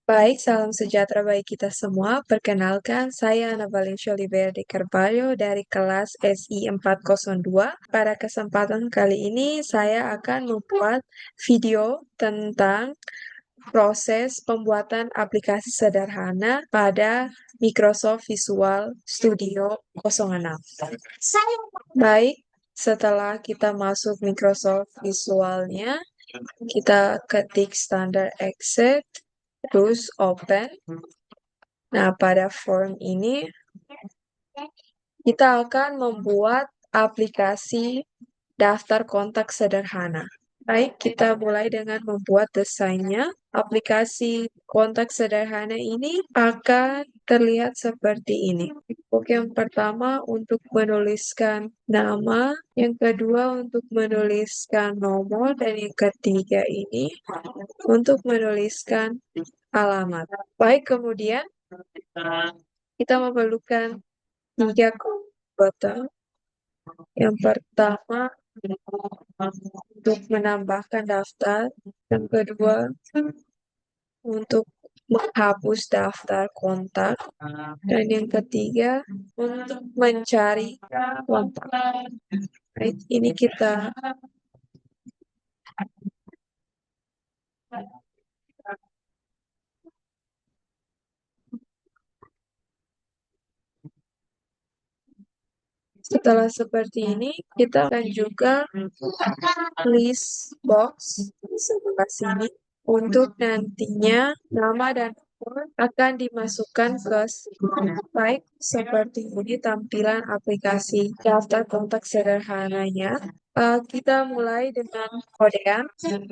Baik, salam sejahtera bagi kita semua. Perkenalkan, saya Ana Valencia Oliveira de Carvalho dari kelas SI 402. Pada kesempatan kali ini, saya akan membuat video tentang proses pembuatan aplikasi sederhana pada Microsoft Visual Studio 06. Baik, setelah kita masuk Microsoft Visualnya, kita ketik standar exit, terus open. Nah, pada form ini kita akan membuat aplikasi daftar kontak sederhana. Baik, kita mulai dengan membuat desainnya. Aplikasi kontak sederhana ini akan terlihat seperti ini. Oke, yang pertama untuk menuliskan nama, yang kedua untuk menuliskan nomor, dan yang ketiga ini untuk menuliskan alamat. Baik, kemudian kita memerlukan 3 button. Yang pertama untuk menambahkan daftar, yang kedua untuk menghapus daftar kontak, dan yang ketiga untuk mencari kontak. Baik, ini kita setelah seperti ini, kita akan juga list box di sebelah sini untuk nantinya nama dan nomor akan dimasukkan ke baik seperti ini tampilan aplikasi daftar kontak sederhananya. Kita mulai dengan kodean.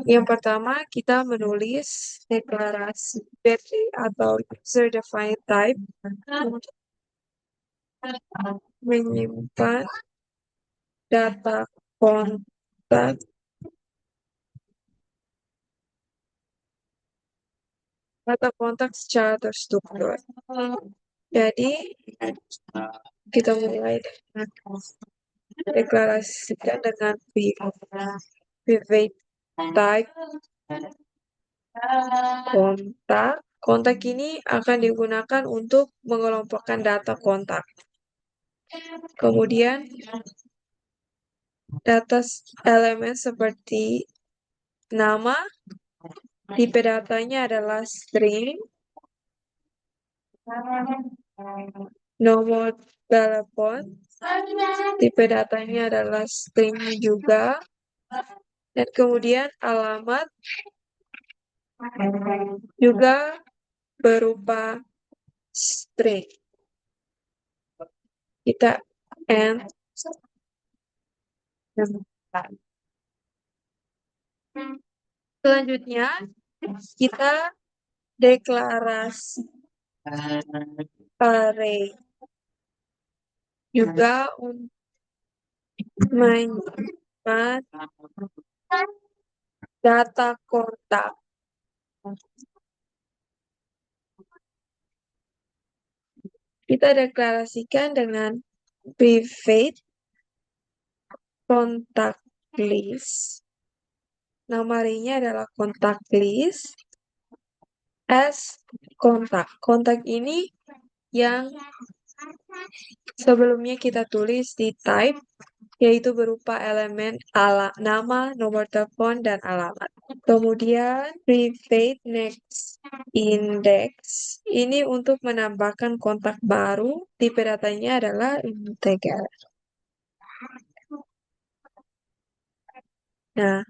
Yang pertama, kita menulis deklarasi BT atau user defined type untuk menyimpan data kontak secara terstruktur. Jadi, kita mulai dengan deklarasikan dengan private type kontak. Kontak ini akan digunakan untuk mengelompokkan data kontak. Kemudian, data elemen seperti nama, tipe datanya adalah string, nomor telepon, tipe datanya adalah string juga, dan kemudian alamat juga berupa string. Kita end. Selanjutnya, kita deklarasi array juga untuk menyimpan data kontak. Kita deklarasikan dengan private contact list. Nama array-nya adalah contact list as kontak. Kontak ini yang sebelumnya kita tulis di type, yaitu berupa elemen nama, nomor telepon, dan alamat. Kemudian private next index ini untuk menambahkan kontak baru, tipe datanya adalah integer. Nah,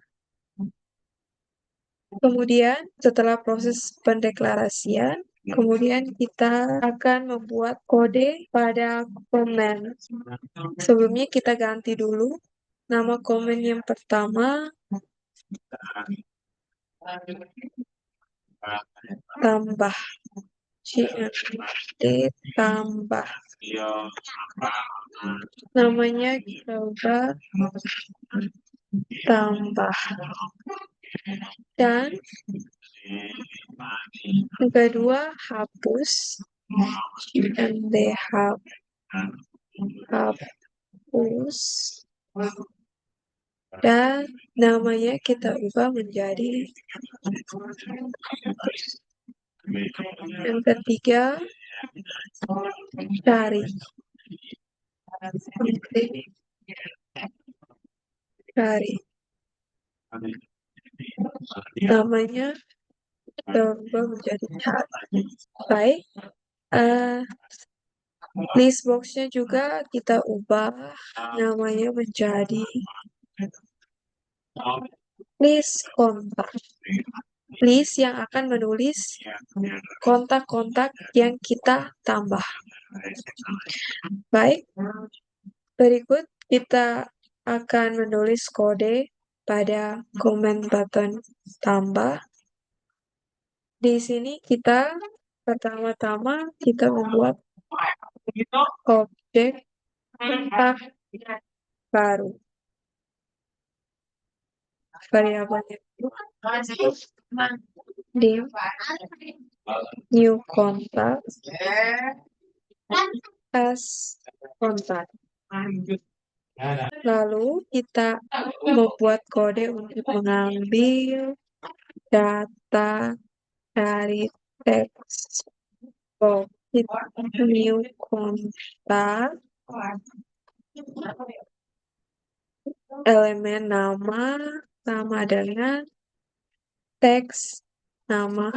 kemudian setelah proses pendeklarasian, kemudian kita akan membuat kode pada komen. Sebelumnya kita ganti dulu nama komen yang pertama, tambah GMD tambah. Namanya kita ubah tambah. Dan yang kedua hapus GMD hapus, dan namanya kita ubah menjadi Yang ketiga, cari. Cari. Namanya berubah menjadi cari. Baik. eh list box-nya juga kita ubah namanya menjadi list kontak. List yang akan menulis kontak-kontak yang kita tambah. Baik, berikut kita akan menulis kode pada comment button tambah. Di sini kita pertama-tama kita membuat objek kontak baru. Variabelnya itu div new contact as kontak. Lalu kita membuat kode untuk mengambil data dari teks box. New contact elemen nama sama dengan teks nama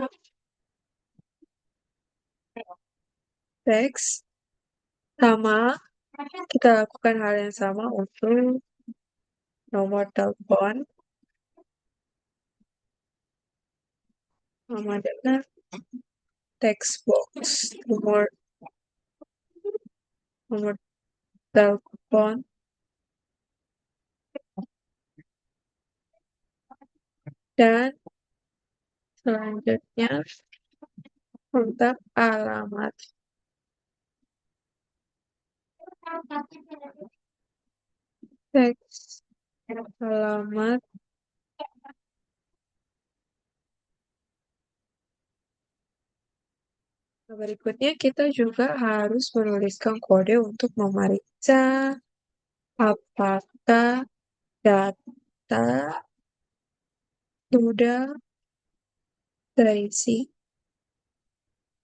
teks sama. Kita lakukan hal yang sama untuk nomor telepon sama dengan text box nomor telepon dan selanjutnya kontak alamat. Teks alamat. Berikutnya kita juga harus menuliskan kode untuk memeriksa apakah data sudah terisi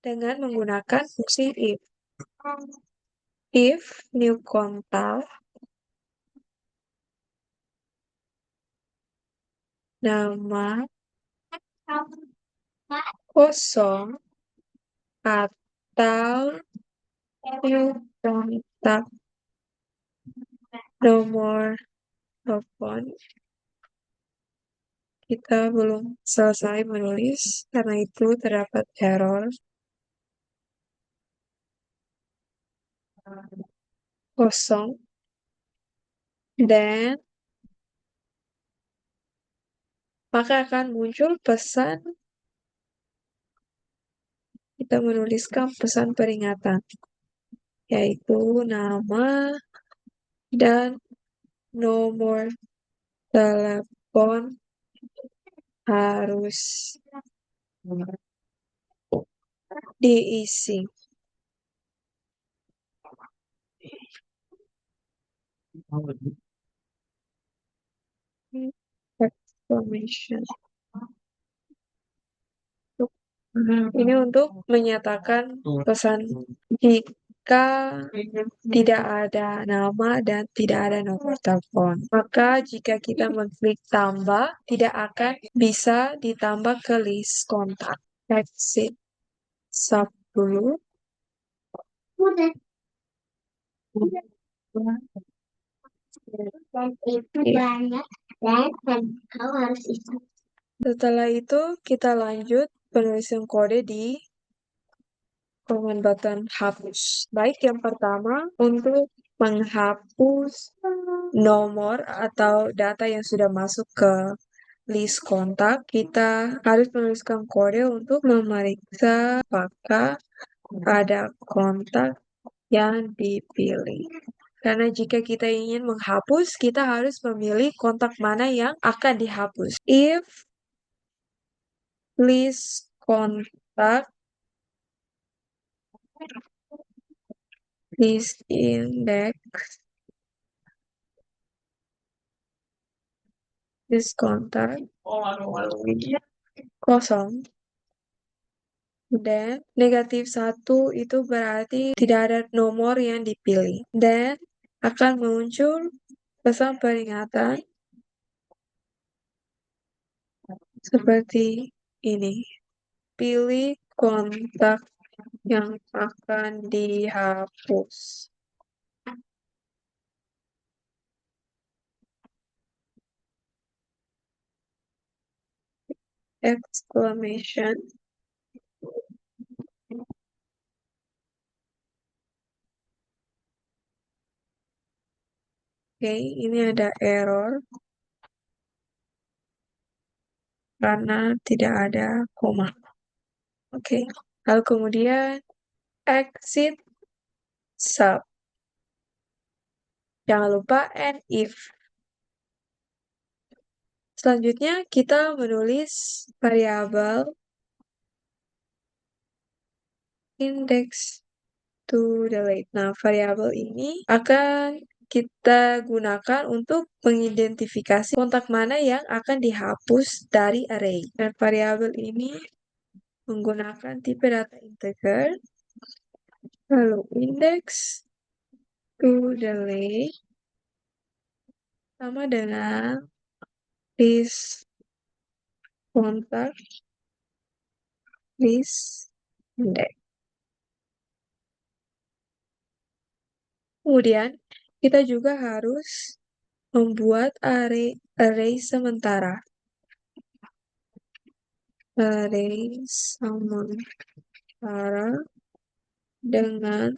dengan menggunakan fungsi if. If new contact nama kosong atau new kontak nomor telepon. Kita belum selesai menulis karena itu terdapat error kosong dan maka akan muncul pesan. Kita menuliskan pesan peringatan yaitu nama dan nomor telepon harus diisi. Exclamation. Ini untuk menyatakan pesan jika tidak ada nama dan tidak ada nomor telepon. Maka jika kita mengklik tambah, tidak akan bisa ditambah ke list kontak. Exit sub dulu. Setelah itu kita lanjut penulisan kode di comment button hapus. Baik, yang pertama untuk menghapus nomor atau data yang sudah masuk ke list kontak, kita harus menuliskan kode untuk memeriksa apakah ada kontak yang dipilih. Karena jika kita ingin menghapus, kita harus memilih kontak mana yang akan dihapus. If list kontak list index list kontak kosong, Dan negatif 1 itu berarti tidak ada nomor yang dipilih. Dan akan muncul pesan peringatan seperti ini. Pilih kontak yang akan dihapus. Exclamation. Oke, ini ada error karena tidak ada koma. Oke, lalu kemudian exit sub. Jangan lupa and if. Selanjutnya kita menulis variabel index to delete. Nah, variabel ini akan kita gunakan untuk mengidentifikasi kontak mana yang akan dihapus dari array. Dan variabel ini menggunakan tipe data integer, lalu index to delete sama dengan list kontak list index. Kemudian kita juga harus membuat array sementara. Array sementara dengan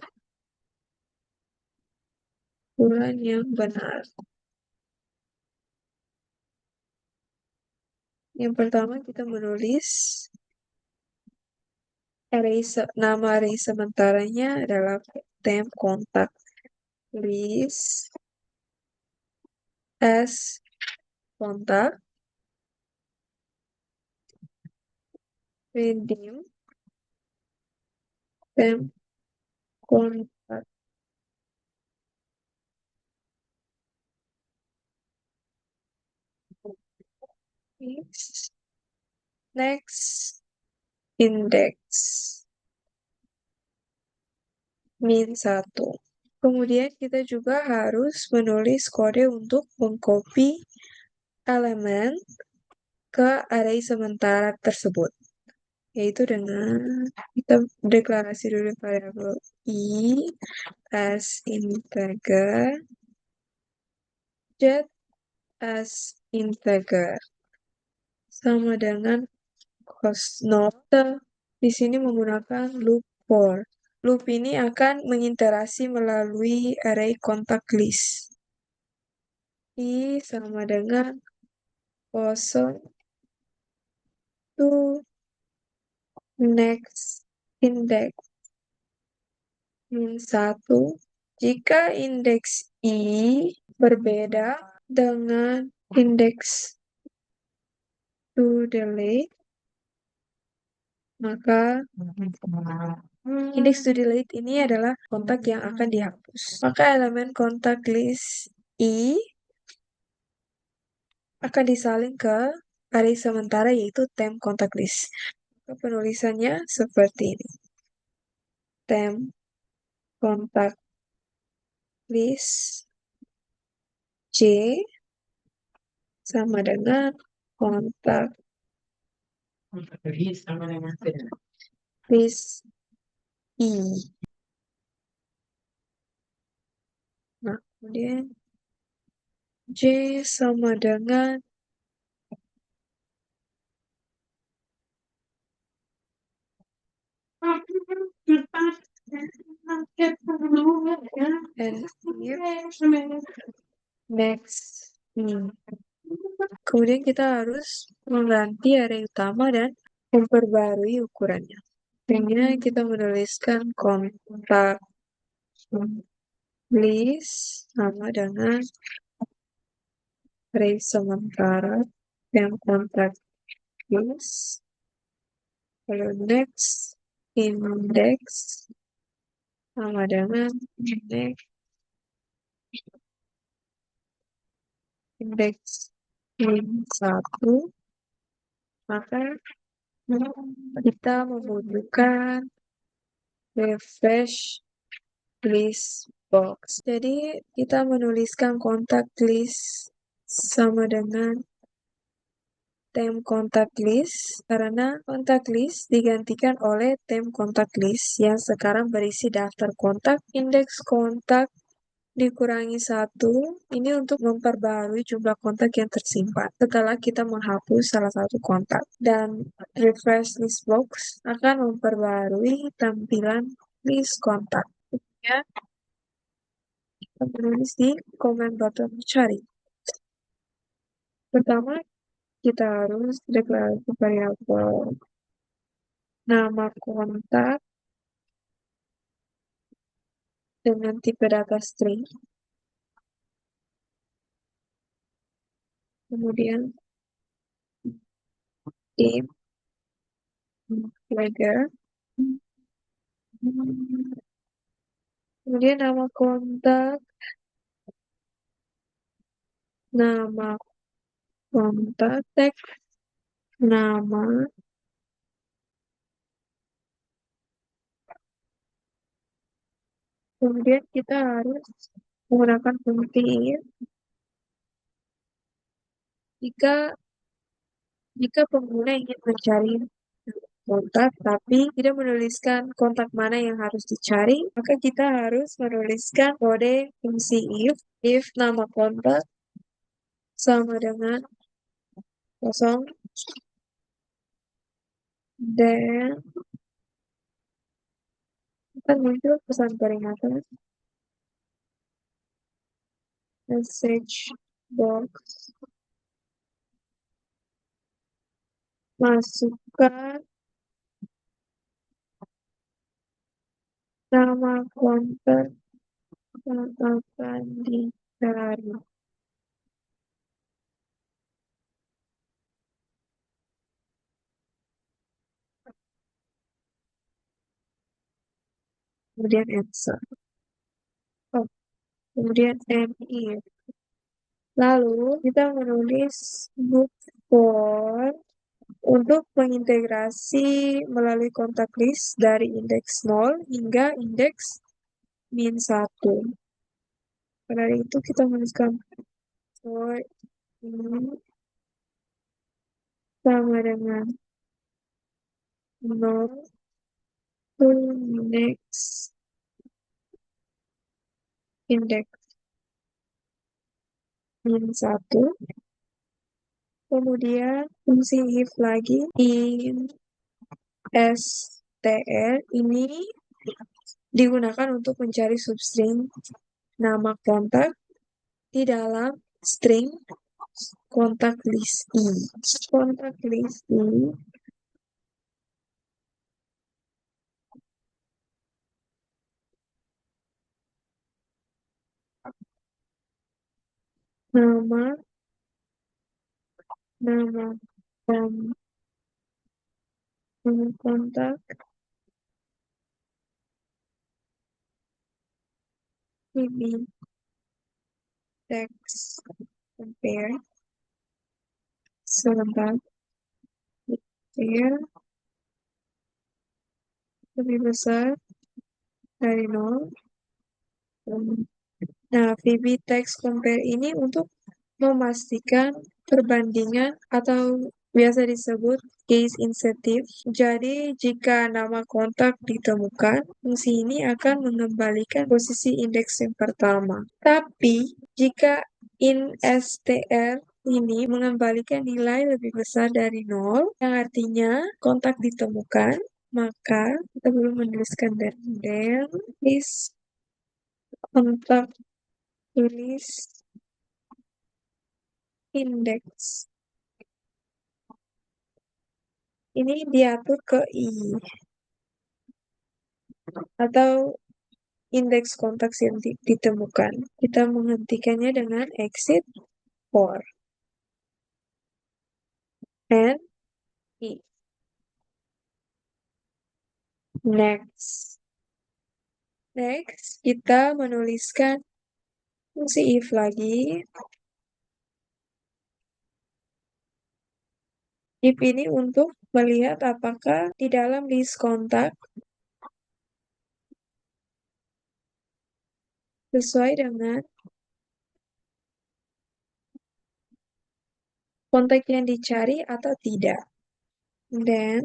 ukuran yang benar. Yang pertama kita menulis nama array sementaranya adalah temp kontak list as kontak redeem temp kontak list next index -1. Kemudian kita juga harus menulis kode untuk mengcopy elemen ke array sementara tersebut, yaitu dengan kita deklarasi dulu variabel i as integer, get as integer, sama dengan note di sini menggunakan loop for. Loop ini akan mengiterasi melalui array kontak list. I sama dengan 0 to next index -1 jika indeks i berbeda dengan indeks to delete, maka indeks to delete ini adalah kontak yang akan dihapus. Maka elemen kontak list i akan disalin ke array sementara yaitu temp kontak list. Maka penulisannya seperti ini. Temp kontak list J sama dengan kontak list I. Nah, kemudian J sama dengan and if next I. Kemudian kita harus mengganti array utama dan memperbarui ukurannya. Akhirnya kita menuliskan kontak list sama dengan array sementara yang kontak list, lalu next index sama dengan next index -1, maka Kita membutuhkan refresh list box. Jadi kita menuliskan kontak list sama dengan tem kontak list karena kontak list digantikan oleh tem kontak list yang sekarang berisi daftar kontak, indeks kontak dikurangi satu. Ini untuk memperbarui jumlah kontak yang tersimpan setelah kita menghapus salah satu kontak. Dan refresh list box akan memperbarui tampilan list kontak. Ya, kita menulis di comment button cari. Pertama, kita harus deklarasi variabel nama kontak dengan tipe data string. Kemudian name, flagger. Kemudian nama kontak, nama kontak, tag, nama, kemudian kita harus menggunakan fungsi if jika jika pengguna ingin mencari kontak tapi tidak menuliskan kontak mana yang harus dicari, maka kita harus menuliskan kode fungsi if nama kontak sama dengan kosong dan akan muncul pesan peringatan message box. Masukkan nama kontak yang akan dicari. Kemudian answer. Oh, kemudian if. Lalu kita menulis book for untuk mengintegrasi melalui kontak list dari indeks 0 hingga indeks min 1. Pada itu kita menuliskan for ini sama dengan 0 to next indeks min 1. Kemudian fungsi if lagi in str ini digunakan untuk mencari substring nama kontak di dalam string kontak list i. Kontak list i nama nama kon- nama kontak ini text compare sebentar compare lebih besar dari 0. Nah, VB text compare ini untuk memastikan perbandingan atau biasa disebut case insensitive. Jadi, jika nama kontak ditemukan, fungsi ini akan mengembalikan posisi indeks yang pertama. Tapi, jika in str ini mengembalikan nilai lebih besar dari 0, yang artinya kontak ditemukan, maka kita perlu menuliskan dan is kontak tulis indeks. Ini diatur ke i atau indeks kontak yang ditemukan. Kita menghentikannya dengan exit for and i. Next. Next, kita menuliskan fungsi if lagi. If ini untuk melihat apakah di dalam list kontak sesuai dengan kontak yang dicari atau tidak. Then,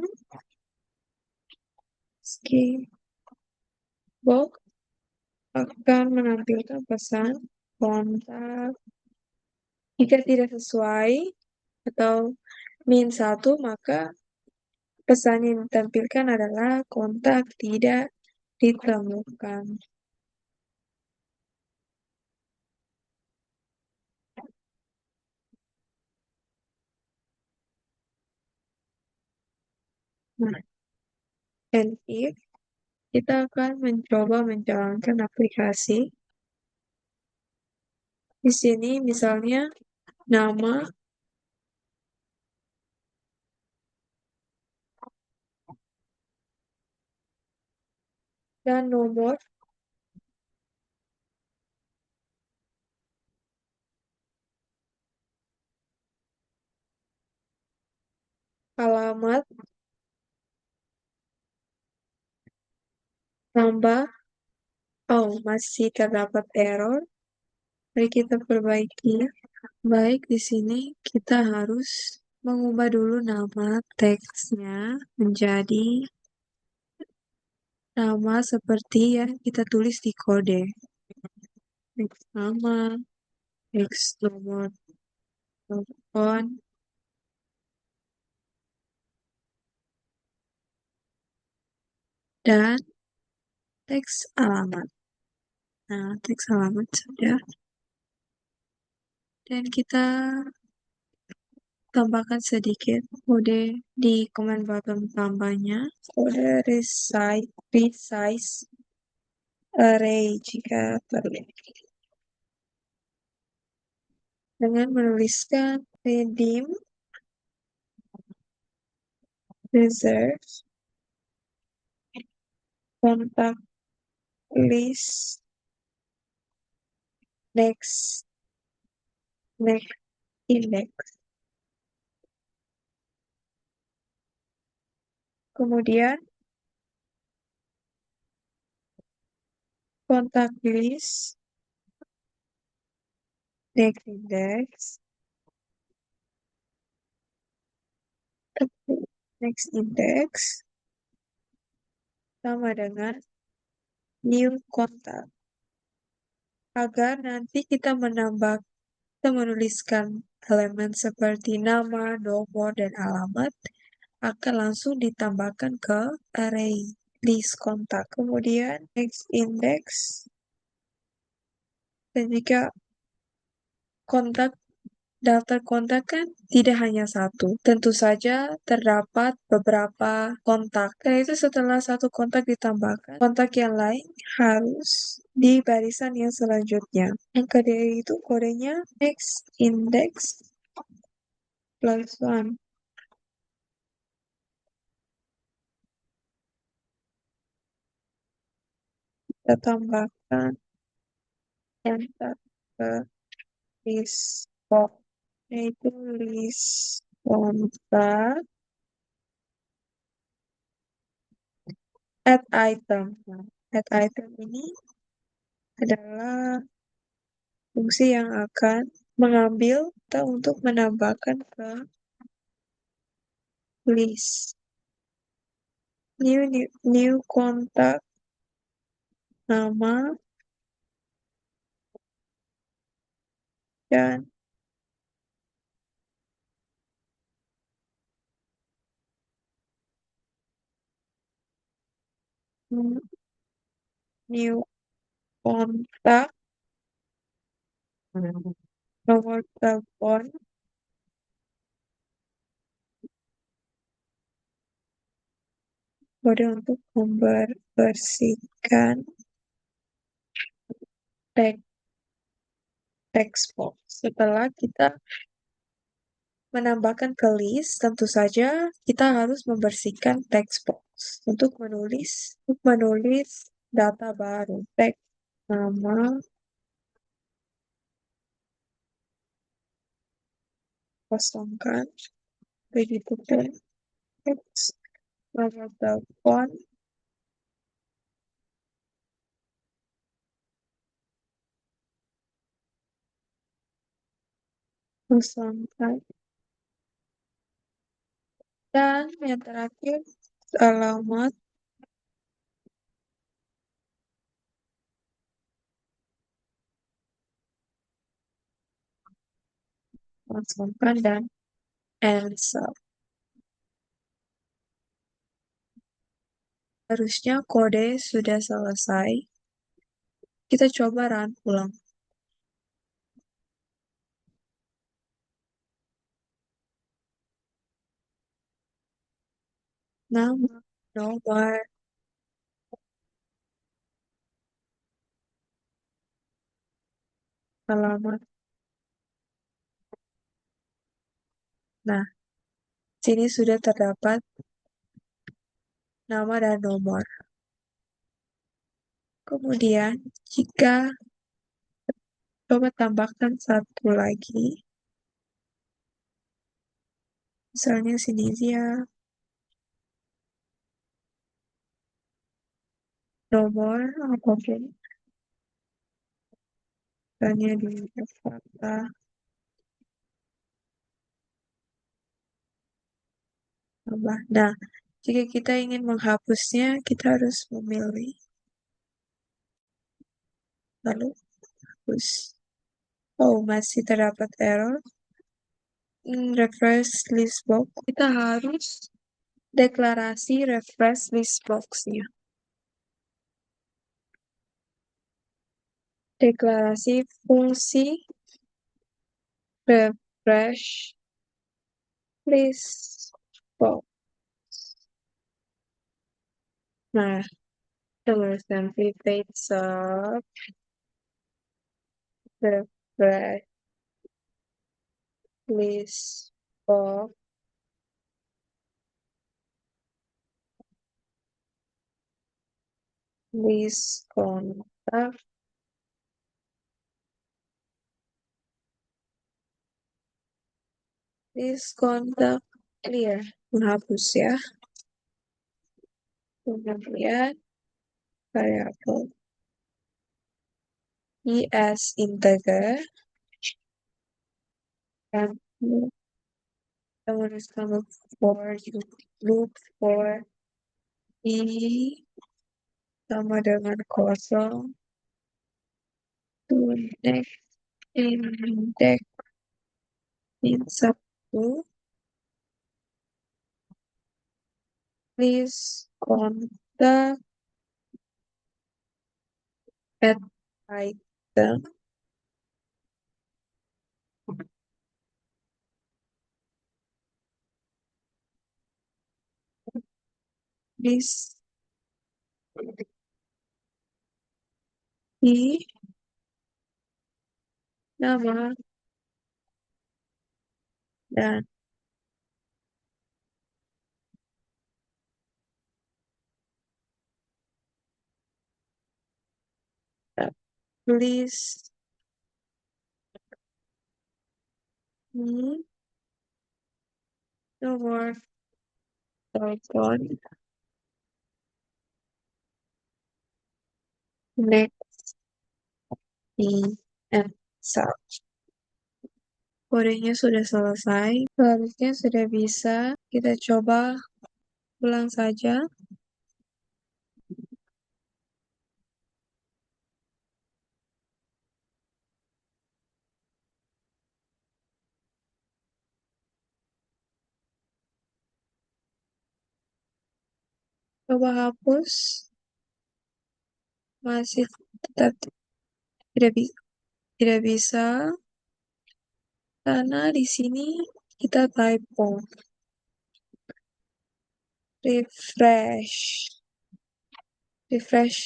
skip box akan menampilkan pesan kontak. Jika tidak sesuai atau -1, maka pesan yang ditampilkan adalah kontak tidak ditemukan. Nah, and if kita akan mencoba menjalankan aplikasi. Di sini misalnya nama dan nomor alamat tambah. Oh, masih terdapat error. Mari kita perbaiki. Baik, di sini kita harus mengubah dulu nama teksnya menjadi nama seperti yang kita tulis di kode. Teks nama, teks nomor telepon, dan teks alamat. Nah, teks alamat saja. Dan kita tambahkan sedikit kode di command button tambahnya. Kode resize array jika perlu. Dengan menuliskan redeem reserve kontak list next next index. Kemudian kontak list next index next index sama dengan new kontak. Agar nanti kita menuliskan elemen seperti nama, nomor, dan alamat akan langsung ditambahkan ke array list kontak. Kemudian next index, dan jika kontak daftar kontak kan tidak hanya satu, tentu saja terdapat beberapa kontak. Karena itu setelah satu kontak ditambahkan, kontak yang lain harus di barisan yang selanjutnya. Yang kedua itu kodenya next index plus one. Kita tambahkan kontak ke list box, yaitu list kontak add item. Nah, add item ini adalah fungsi yang akan mengambil atau untuk menambahkan ke list. New kontak nama dan new kontak nomor telepon kode untuk membersihkan text box. Setelah kita menambahkan ke list, tentu saja kita harus membersihkan text box untuk menulis data baru. Teks nama, kosongkan, begitu pun nomor telepon 04, dan yang terakhir alamat 04 dan answer. Harusnya kode sudah selesai. Kita coba run ulang. Nama, nomor, alamat. Nah, sini sudah terdapat nama dan nomor. Kemudian, jika coba tambahkan satu lagi, misalnya sini dia nomor apapun, misalnya di Jakarta, tambah. Nah, jika kita ingin menghapusnya, kita harus memilih, lalu hapus. Oh, masih terdapat error. Refresh list box. Kita harus deklarasi refresh list box-nya. Deklarasi fungsi refresh list box. Nah, tuliskan private sub refresh list box list kontak clear, menghapus ya. Kemudian variabel is integer dan kita menuliskan loop for i sama dengan kosong to next index min 1, please contact at item please di nama dan please di nomor telepon next di answer. Kodenya sudah selesai. Seharusnya sudah bisa. Kita coba ulang saja. Coba hapus. Masih tetap tidak bisa. Karena di sini kita typo. Refresh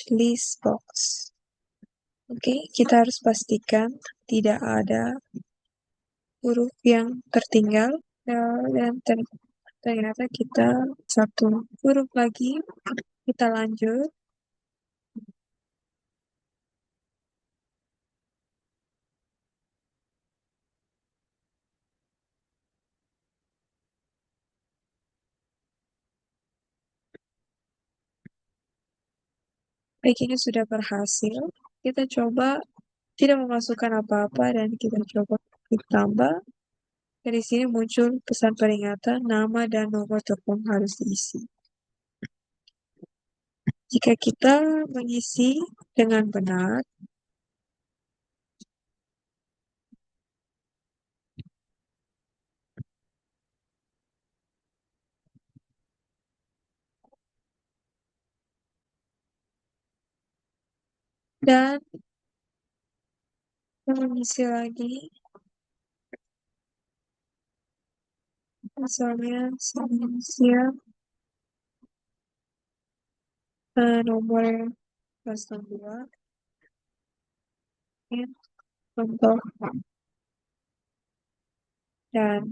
list box. Oke, kita harus pastikan tidak ada huruf yang tertinggal. Dan ternyata kita satu huruf lagi. Kita lanjut. Baik, ini sudah berhasil. Kita coba tidak memasukkan apa-apa dan kita coba klik tambah. Dari sini muncul pesan peringatan, nama dan nomor telepon harus diisi. Jika kita mengisi dengan benar, dan kita mengisi lagi, misalnya saya nomor 02 ya, contoh, dan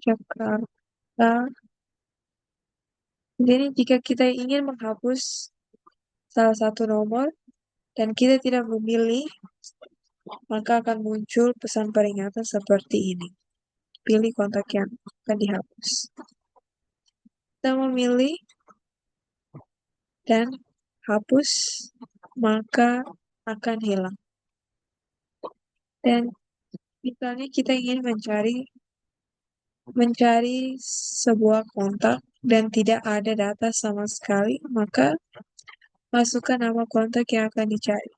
Jakarta. Jadi jika kita ingin menghapus salah satu nomor dan kita tidak memilih, maka akan muncul pesan peringatan seperti ini. Pilih kontak yang akan dihapus. Kita memilih dan hapus, maka akan hilang. Dan misalnya kita ingin mencari sebuah kontak dan tidak ada data sama sekali, maka masukkan nama kontak yang akan dicari.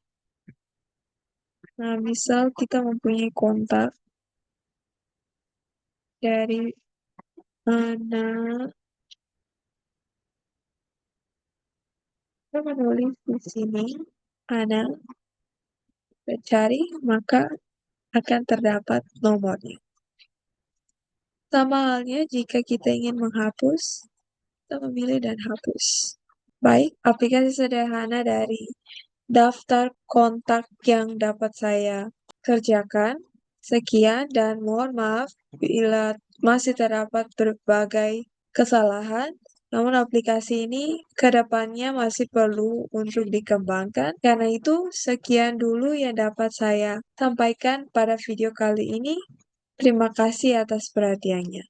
Nah, misal kita mempunyai kontak dari mana, kita menulis di sini, Ana, cari, maka akan terdapat nomornya. Sama halnya jika kita ingin menghapus, kita memilih dan hapus. Baik, aplikasi sederhana dari daftar kontak yang dapat saya kerjakan. Sekian dan mohon maaf bila masih terdapat berbagai kesalahan. Namun aplikasi ini ke depannya masih perlu untuk dikembangkan. Karena itu, sekian dulu yang dapat saya sampaikan pada video kali ini. Terima kasih atas perhatiannya.